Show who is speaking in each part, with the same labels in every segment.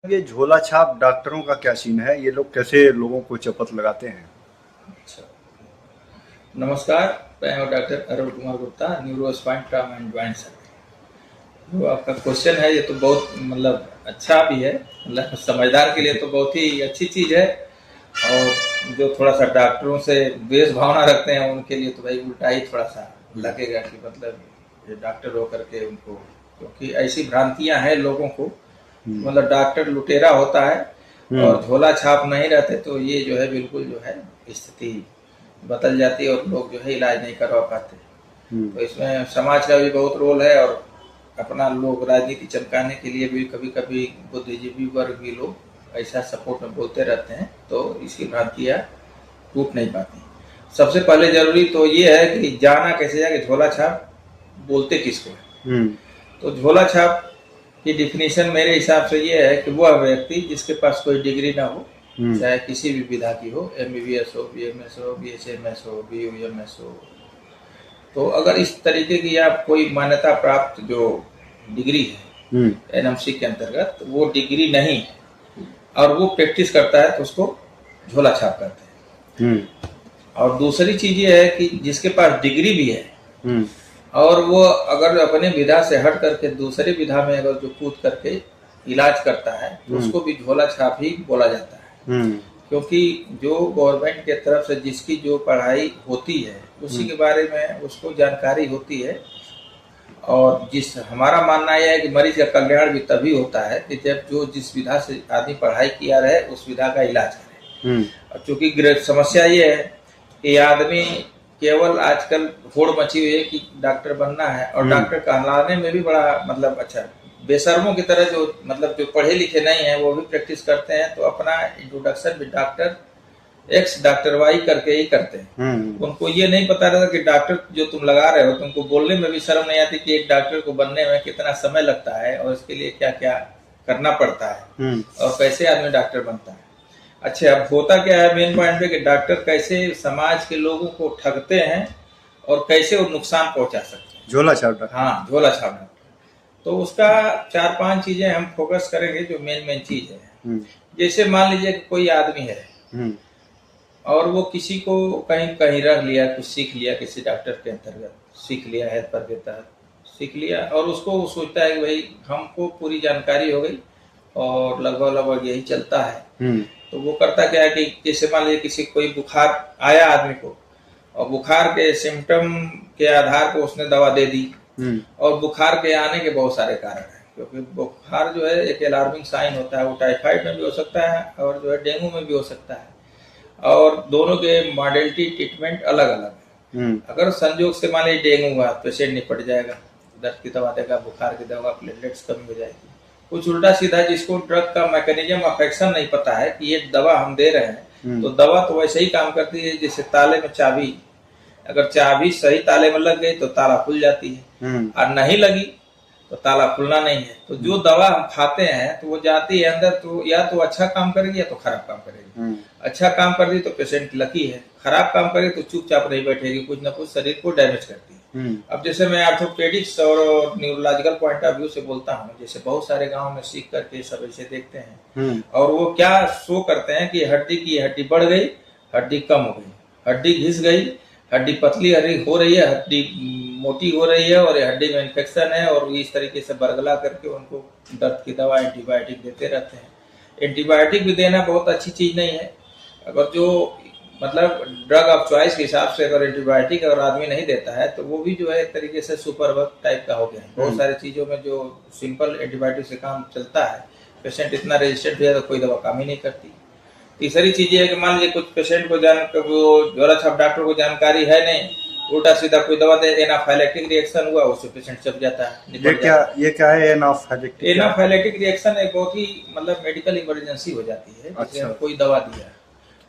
Speaker 1: ये झोला छाप डॉक्टरों का क्या सीन है? ये लोग कैसे लोगों को चपत लगाते हैं?
Speaker 2: अच्छा, नमस्कार। मैं हूँ doctor Arun Kumar Gupta, neuro spine trauma and joint surgeon. जो आपका क्वेश्चन है ये तो बहुत अच्छा भी है, समझदार के लिए तो बहुत ही अच्छी चीज़ है। और जो थोड़ा सा डॉक्टरों से द्वेष भावना रखते हैं उनके लिए तो भाई उल्टा ही थोड़ा सा लगेगा कि ये डॉक्टर होकर के उनको, क्योंकि ऐसी भ्रांतियां हैं लोगों को,
Speaker 1: हम्म।
Speaker 2: डॉक्टर लुटेरा होता है
Speaker 1: हम्म।
Speaker 2: और झोला छाप नहीं रहते तो ये जो है बिल्कुल जो है स्थिति बदल जाती है और लोग जो है इलाज नहीं करवा पाते।
Speaker 1: हम्म।
Speaker 2: तो इसमें समाज का भी बहुत रोल है और अपना लोग राजनीति चमकाने के लिए भी कभी कभी बुद्धिजीवी वर्ग भी लोग ऐसा सपोर्ट में बोलते रहते हैं, तो इसकी भ्रांतियाँ टूट नहीं पाती। सबसे पहले जरूरी तो ये है कि जाना कैसे जाए कि झोला छाप बोलते किसको है।
Speaker 1: हम्म।
Speaker 2: तो झोला छाप की डिफिनीशन मेरे हिसाब से ये है कि वह व्यक्ति जिसके पास कोई डिग्री ना हो,
Speaker 1: हम्म।
Speaker 2: चाहे किसी भी विधा की हो, एमबीबीएस हो, बीएमएस हो, बीएचएमएस हो, बीयूएमएस हो, तो अगर इस तरीके की आप कोई मान्यता प्राप्त जो डिग्री है
Speaker 1: हम्म।
Speaker 2: एनएमसी के अंतर्गत, वो डिग्री नहीं है और वो प्रैक्टिस करता है तो उसको झोला छाप करते हैं।
Speaker 1: हम्म।
Speaker 2: और दूसरी चीज ये है कि जिसके पास डिग्री भी है
Speaker 1: हम्म।
Speaker 2: और वो अगर अपने विधा से हट करके दूसरी विधा में अगर जो कूद करके इलाज करता है तो उसको भी झोला छाप ही बोला जाता है।
Speaker 1: हम्म।
Speaker 2: क्योंकि जो गवर्नमेंट के तरफ से जिसकी जो पढ़ाई होती है उसी के बारे में उसको जानकारी होती है। और जिस हमारा मानना यह है कि मरीज का कल्याण भी तभी होता है कि जब जो जिस विधा से आदमी पढ़ाई किया रहे उस विधा का इलाज करे।
Speaker 1: हम्म।
Speaker 2: और चूंकि समस्या ये है कि आदमी केवल आजकल होड़ मची हुई है कि डॉक्टर बनना है और डॉक्टर कहलाने में भी बड़ा अच्छा बेशर्मों की तरह जो जो पढ़े लिखे नहीं है वो भी प्रैक्टिस करते हैं, तो अपना इंट्रोडक्शन भी डॉक्टर एक्स डॉक्टर वाई करके ही करते हैं। उनको ये नहीं पता रहता कि डॉक्टर जो तुम लगा रहे हो तुमको बोलने में भी शर्म नहीं आती कि एक डॉक्टर को बनने में कितना समय लगता है और इसके लिए क्या क्या करना पड़ता है और कैसे आदमी डॉक्टर बनता है। अच्छा, अब होता क्या है मेन पॉइंट पे कि डॉक्टर कैसे समाज के लोगों को ठगते हैं और कैसे वो नुकसान पहुंचा सकते हैं।
Speaker 1: झोला छाप डॉक्टर।
Speaker 2: हाँ, झोला छाप। तो उसका 4-5 चीजें हम फोकस करेंगे जो मेन चीज है। जैसे मान लीजिए कि कोई आदमी है और वो किसी को कहीं कहीं रख लिया, कुछ सीख लिया, किसी डॉक्टर के अंतर्गत सीख लिया है, पर के तहत सीख लिया और उसको वो सोचता है कि भाई हमको पूरी जानकारी हो गई और लगभग यही चलता है। तो वो करता क्या है कि जैसे मान लीजिए किसी कोई बुखार आया आदमी को और बुखार के सिम्टम के आधार पर उसने दवा दे दी। और बुखार के आने के बहुत सारे कारण हैं, क्योंकि बुखार जो है एक अलार्मिंग साइन होता है। वो टाइफाइड में भी हो सकता है और जो है डेंगू में भी हो सकता है और दोनों के मॉडलिटी ट्रीटमेंट अलग अलग है। अगर संजोग से मान लीजिए डेंगू हुआ, पेशेंट निपट जाएगा, दर्द की दवा देगा, बुखार की दवा, प्लेटलेट्स कमी हो जाएगी। कुछ उल्टा सीधा जिसको ड्रग का मैकेनिज्म अफेक्शन नहीं पता है कि ये दवा हम दे रहे हैं, तो दवा तो वैसे ही काम करती है जैसे ताले में चाबी, अगर चाबी सही ताले में लग गई तो ताला खुल जाती है और नहीं लगी तो ताला खुलना नहीं है। तो जो दवा हम खाते हैं तो वो जाती है अंदर, तो या तो अच्छा काम करेगी या तो खराब काम करेगी। अच्छा काम कर दी तो पेशेंट लकी है, खराब काम करे तो चुपचाप नहीं बैठेगी, कुछ ना कुछ शरीर को डैमेज करती है। अब जैसे मैं ऑर्थोपेडिक्स और न्यूरोलॉजिकल पॉइंट ऑफ व्यू से बोलता हूँ, जैसे बहुत सारे गाँव में सीख करके सब ऐसे देखते हैं और वो क्या शो करते हैं कि हड्डी बढ़ गई, हड्डी कम हो गई, हड्डी घिस गई, हड्डी पतली हो रही है, हड्डी मोटी हो रही है और हड्डी में इन्फेक्शन है, और इस तरीके से बरगला करके उनको दर्द की दवा एंटीबायोटिक देते रहते हैं। एंटीबायोटिक भी देना बहुत अच्छी चीज नहीं है। अगर जो ड्रग ऑफ चॉइस के हिसाब से अगर एंटीबायोटिक अगर आदमी नहीं देता है तो वो भी जो है एक तरीके से सुपर वर्क टाइप का हो गया है। बहुत सारी चीजों में जो सिंपल एंटीबायोटिक से काम चलता है, पेशेंट इतना रेजिस्टेंट है तो कोई दवा काम ही नहीं करती। तीसरी चीज ये है कि मान लीजिए कुछ पेशेंट को झोला छाप डॉक्टर को जानकारी है नहीं, उल्टा सीधा कोई दवा दे, एनाफाइलेक्टिक रिएक्शन हुआ, उससे पेशेंट चप जाता है।
Speaker 1: ये क्या है एनाफाइलेक्टिक?
Speaker 2: एनाफाइलेक्टिक रिएक्शन एक बहुत ही मेडिकल इमरजेंसी हो जाती है। अच्छा। कोई दवा दिया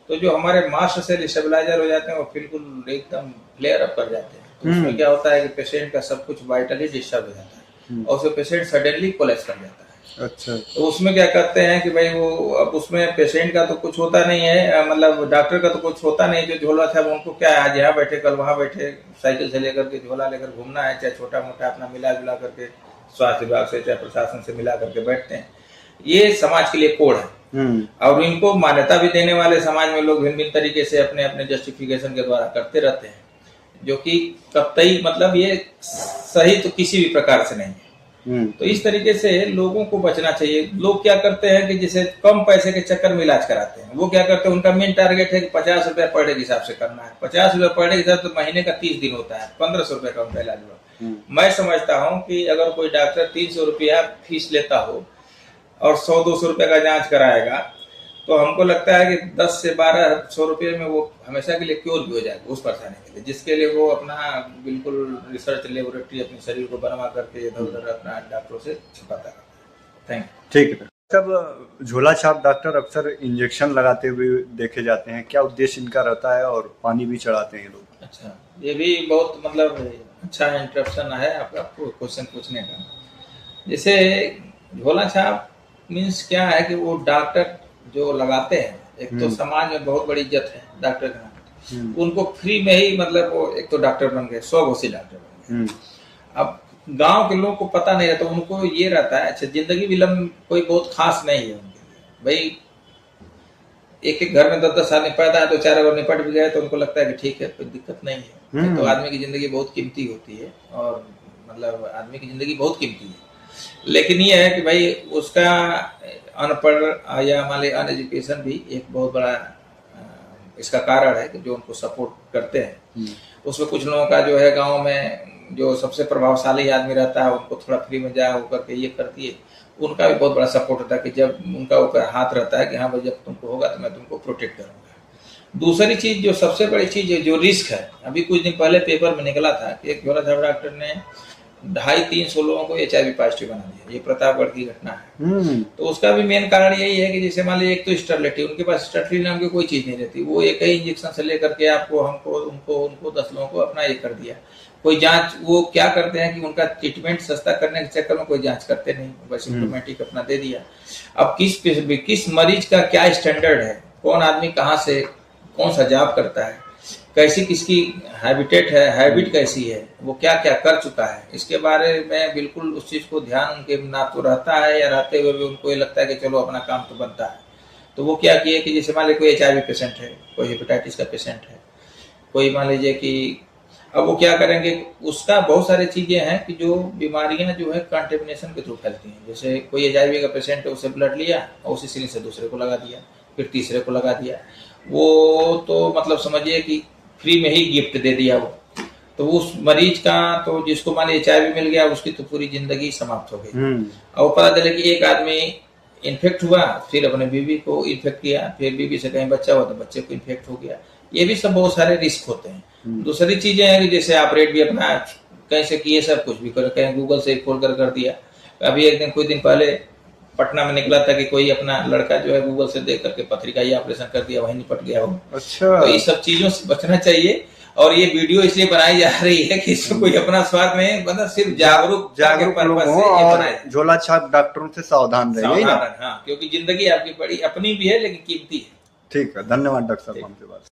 Speaker 2: तो जो हमारे मास्ट सेल स्टेबलाइजर हो जाते हैं वो बिल्कुल एकदम फ्लेयर अप कर जाते हैं। तो उसमें क्या होता है कि पेशेंट का सब कुछ वाइटली डिस्टर्ब हो जाता है और उसमें पेशेंट सडनली कोलैप्स कर जाता है।
Speaker 1: अच्छा।
Speaker 2: तो उसमें क्या करते हैं कि भाई वो अब उसमें पेशेंट का तो कुछ होता नहीं है, डॉक्टर का तो कुछ होता नहीं, जो झोला था उनको क्या है, आज यहाँ बैठे कल वहाँ बैठे, साइकिल से लेकर के झोला लेकर घूमना है, चाहे छोटा मोटा अपना मिला जुला करके स्वास्थ्य विभाग से चाहे प्रशासन से मिला करके बैठते हैं। ये समाज के लिए कोड है और इनको मान्यता भी देने वाले समाज में लोग भिन्न भिन्न तरीके से अपने अपने जस्टिफिकेशन के द्वारा करते रहते हैं, जो कि कतई मतलब ये सही तो किसी भी प्रकार से नहीं है। तो इस तरीके से लोगों को बचना चाहिए। लोग क्या करते हैं कि जैसे कम पैसे के चक्कर में इलाज कराते हैं, वो क्या करते हैं, उनका मेन टारगेट है कि 50 रुपया पर डे के हिसाब से करना है। 50 रुपया पर डे के हिसाब से महीने का 30 दिन होता है, 1500 रुपया का उनका इलाज हुआ। मैं समझता हूँ कि अगर कोई डॉक्टर 300 रुपया फीस लेता हो और 100-200 रुपया का जांच कराएगा, तो हमको लगता है कि 10 से 1200 रुपये में वो हमेशा के लिए क्योर भी हो जाएगा उस परेशानी के लिए, जिसके लिए वो अपना बिल्कुल रिसर्च लेबोरेटरी अपने शरीर को बनवा करके इधर उधर अपना डॉक्टरों से छुपाता है। Thank you.
Speaker 1: ठीक है। सब झोला छाप डॉक्टर अक्सर इंजेक्शन लगाते हुए देखे जाते हैं, क्या उद्देश्य इनका रहता है, और पानी भी चढ़ाते हैं लोग?
Speaker 2: अच्छा, ये भी बहुत मतलब अच्छा इंटरप्शन है आपका क्वेश्चन पूछने का। जैसे झोला छाप मीन्स क्या है कि वो डॉक्टर जो लगाते हैं, एक तो समाज में बहुत बड़ी इज्जत है डॉक्टर का, उनको फ्री में ही मतलब वो एक तो डॉक्टर बन गए, 100 घोषी डॉक्टर बन गए। अब गांव के लोगों को पता नहीं रहता, उनको ये रहता है अच्छा जिंदगी विलम्ब कोई बहुत खास नहीं है उनके लिए। भाई एक एक घर में 10-10 आदमी पैदा है तो 4 अगर निपट भी गए तो उनको लगता है कि ठीक है, कोई दिक्कत नहीं है। तो आदमी की जिंदगी बहुत कीमती होती है और मतलब आदमी की जिंदगी बहुत कीमती है, लेकिन ये है कि भाई उसका अनपढ़ या मान ली अनएजुकेशन भी एक बहुत बड़ा इसका कारण है कि जो उनको सपोर्ट करते हैं। उसमें कुछ लोगों का जो है गांव में जो सबसे प्रभावशाली आदमी रहता है, उनको थोड़ा फ्री में जा होकर के ये कर दिए, उनका भी बहुत बड़ा सपोर्ट होता है कि जब उनका ऊपर हाथ रहता है कि हाँ भाई जब तुमको होगा तो मैं तुमको प्रोटेक्ट करूंगा। दूसरी चीज जो सबसे बड़ी चीज है जो रिस्क है, अभी कुछ दिन पहले पेपर में निकला था कि एक झोला छाप डॉक्टर ने 250-300 लोगों को HIV पॉजिटिव बना दिया। ये प्रतापगढ़ की घटना है। तो उसका भी मेन कारण यही है कि जैसे मान लीजिए एक तो स्टेरिलिटी, उनके पास स्टेरिलिटी नाम की कोई चीज नहीं रहती, वो एक ही इंजेक्शन से लेकर के आपको हमको उनको 10 लोगों को अपना ये कर दिया। कोई जांच वो क्या करते हैं कि उनका ट्रीटमेंट सस्ता करने के चक्कर में कोई जांच करते नहीं, बस सिम्टोमेटिक अपना दे दिया। अब किस मरीज का क्या स्टैंडर्ड है, कौन आदमी कहाँ से कौन सा जॉब करता है, कैसी किसकी हैबिटेट है, हैबिट कैसी है, वो क्या क्या कर चुका है, इसके बारे में बिल्कुल उस चीज को ध्यान उनके ना तो रहता है या रहते हुए भी उनको ये लगता है कि चलो अपना काम तो बनता है। तो वो क्या किए कि जैसे मान लीजिए कोई HIV पेशेंट है, कोई हेपेटाइटिस का पेशेंट है, कोई मान लीजिए कि अब वो क्या करेंगे, उसका बहुत सारी चीजें हैं कि जो बीमारियां जो है कंटेमिनेशन के थ्रू फैलती हैं। जैसे कोई HIV का पेशेंट है, उससे ब्लड लिया और उसी सिरिंज से दूसरे को लगा दिया, फिर तीसरे को लगा दिया, वो तो मतलब समझिए कि फ्री में ही गिफ्ट दे दिया वो। तो उस मरीज का तो जिसको मान लीजिए HIV मिल गया, उसकी तो पूरी जिंदगी समाप्त हो गई। और पता चले कि एक आदमी इन्फेक्ट हुआ, फिर अपने बीवी को इन्फेक्ट किया, फिर बीवी से कहीं बच्चा हुआ तो बच्चे को इन्फेक्ट हो गया। ये भी सब बहुत सारे रिस्क होते हैं। दूसरी चीजें हैं कि जैसे ऑपरेट भी अपना कहीं से किए, सब कुछ भी करो, कहीं गूगल से खोल कर दिया। अभी एक दिन कुछ दिन पहले पटना में निकला था कि कोई अपना लड़का जो है गूगल से देख करके पथरी का ही ऑपरेशन कर दिया, वहीं निपट गया हो।
Speaker 1: अच्छा,
Speaker 2: तो ये सब चीजों से बचना चाहिए। और ये वीडियो इसलिए बनाई जा रही है कि इसमें कोई अपना स्वार्थ नहीं, मतलब सिर्फ जागरूक
Speaker 1: लोग हों और झोला छाप डॉक्टरों से सावधान रहिए।
Speaker 2: हाँ, क्योंकि जिंदगी आपकी बड़ी अपनी भी है लेकिन कीमती है।
Speaker 1: ठीक है, धन्यवाद डॉक्टर साहब हमसे बात।